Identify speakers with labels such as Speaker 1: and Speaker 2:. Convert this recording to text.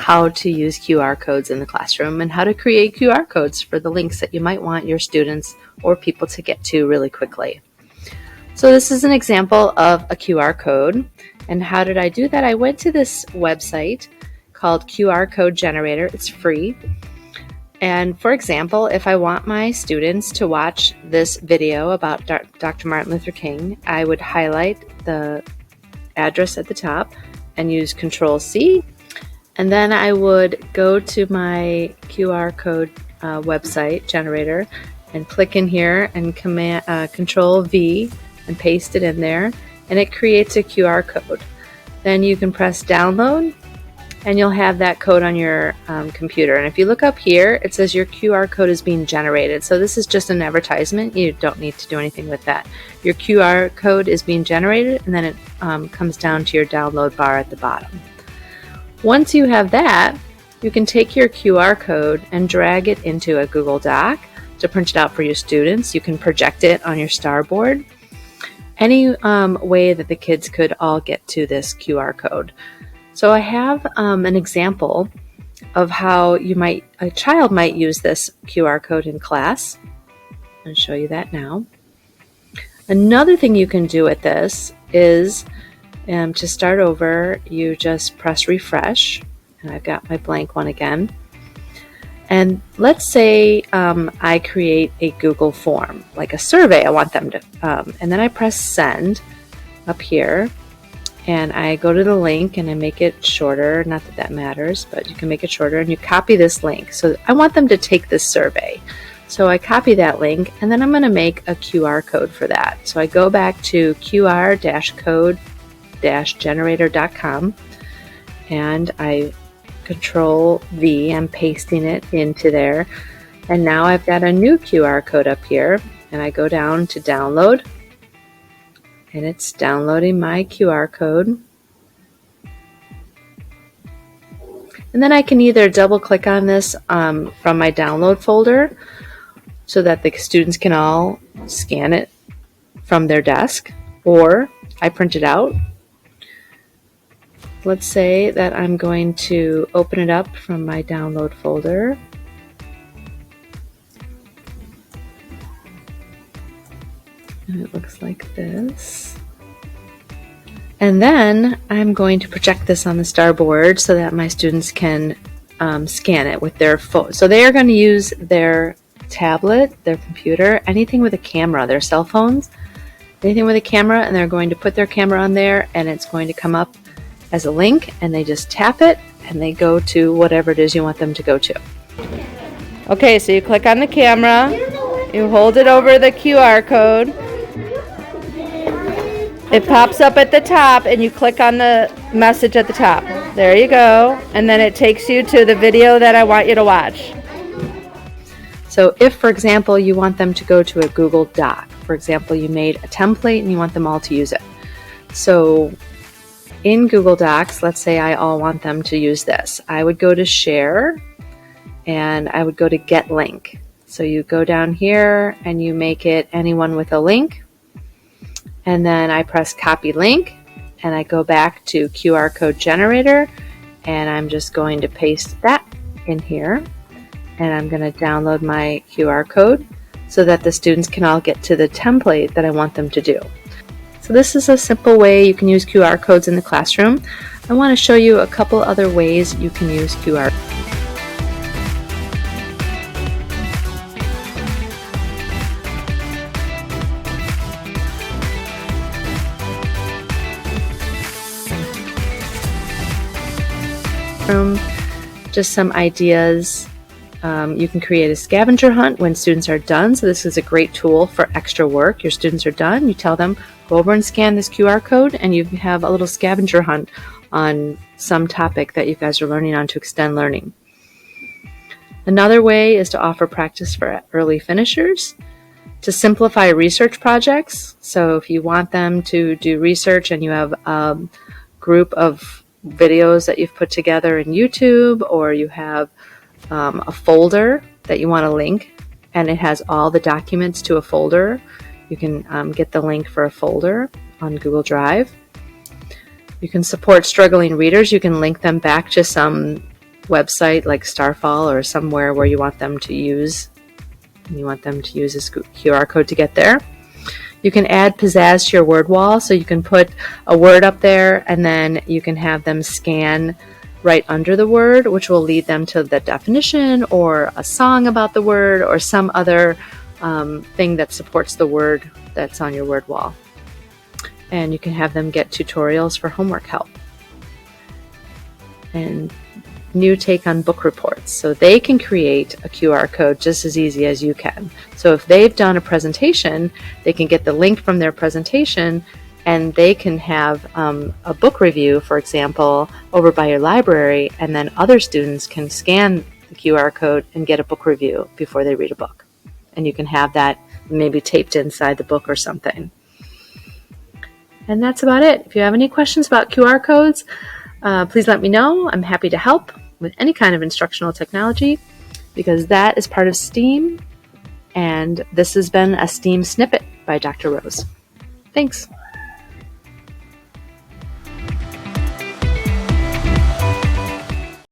Speaker 1: how to use QR codes in the classroom and how to create QR codes for the links that you might want your students or people to get to really quickly. So this is an example of a QR code. And how did I do that? I went to this website called QR Code Generator. It's free. And for example, if I want my students to watch this video about Dr. Martin Luther King, I would highlight the address at the top and use Control-C. And then I would go to my QR code website generator and click in here and Control-V and paste it in there, and it creates a QR code. Then you can press download and you'll have that code on your computer. And if you look up here, it says your QR code is being generated. So this is just an advertisement. You don't need to do anything with that. Your QR code is being generated, and then it comes down to your download bar at the bottom. Once you have that, you can take your QR code and drag it into a Google Doc to print it out for your students. You can project it on your starboard. Any way that the kids could all get to this QR code. So I have an example of how a child might use this QR code in class. I'll show you that now. Another thing you can do with this is to start over, you just press refresh, and I've got my blank one again. And let's say I create a Google form, like a survey I want them to, and then I press send up here. And I go to the link and I make it shorter. Not that that matters, but you can make it shorter, and you copy this link. So I want them to take this survey. So I copy that link, and then I'm going to make a QR code for that. So I go back to qr-code-generator.com, and I Control-V, I'm pasting it into there. And now I've got a new QR code up here, and I go down to download. And it's downloading my QR code. And then I can either double click on this from my download folder so that the students can all scan it from their desk, or I print it out. Let's say that I'm going to open it up from my download folder. And it looks like this. And then I'm going to project this on the starboard so that my students can scan it with their phone. So they are going to use their tablet, their computer, anything with a camera, their cell phones, anything with a camera, and they're going to put their camera on there, and it's going to come up as a link, and they just tap it and they go to whatever it is you want them to go to. Okay, so you click on the camera, you hold it over the QR code. It pops up at the top, and you click on the message at the top. There you go. And then it takes you to the video that I want you to watch. So if, for example, you want them to go to a Google Doc, for example, you made a template and you want them all to use it. So in Google Docs, let's say I all want them to use this. I would go to Share, and I would go to Get Link. So you go down here and you make it anyone with a link. And then I press copy link, and I go back to QR code generator, and I'm just going to paste that in here, and I'm going to download my QR code so that the students can all get to the template that I want them to do. So this is a simple way you can use QR codes in the classroom. I want to show you a couple other ways you can use QR codes. Just some ideas. You can create a scavenger hunt when students are done. So this is a great tool for extra work. Your students are done. You tell them, go over and scan this QR code, and you have a little scavenger hunt on some topic that you guys are learning on to extend learning. Another way is to offer practice for early finishers, to simplify research projects. So if you want them to do research and you have a group of videos that you've put together in YouTube, or you have a folder that you want to link and it has all the documents to a folder, you can get the link for a folder on Google Drive. You can support struggling readers. You can link them back to some website like Starfall or somewhere where you want them to use this QR code to get there. You can add pizzazz to your word wall, so you can put a word up there and then you can have them scan right under the word, which will lead them to the definition or a song about the word or some other thing that supports the word that's on your word wall. And you can have them get tutorials for homework help. And new take on book reports. So they can create a QR code just as easy as you can. So if they've done a presentation, they can get the link from their presentation and they can have a book review, for example, over by your library, and then other students can scan the QR code and get a book review before they read a book. And you can have that maybe taped inside the book or something. And that's about it. If you have any questions about QR codes, please let me know. I'm happy to help with any kind of instructional technology because that is part of STEAM. And this has been a STEAM snippet by Dr. Rose. Thanks.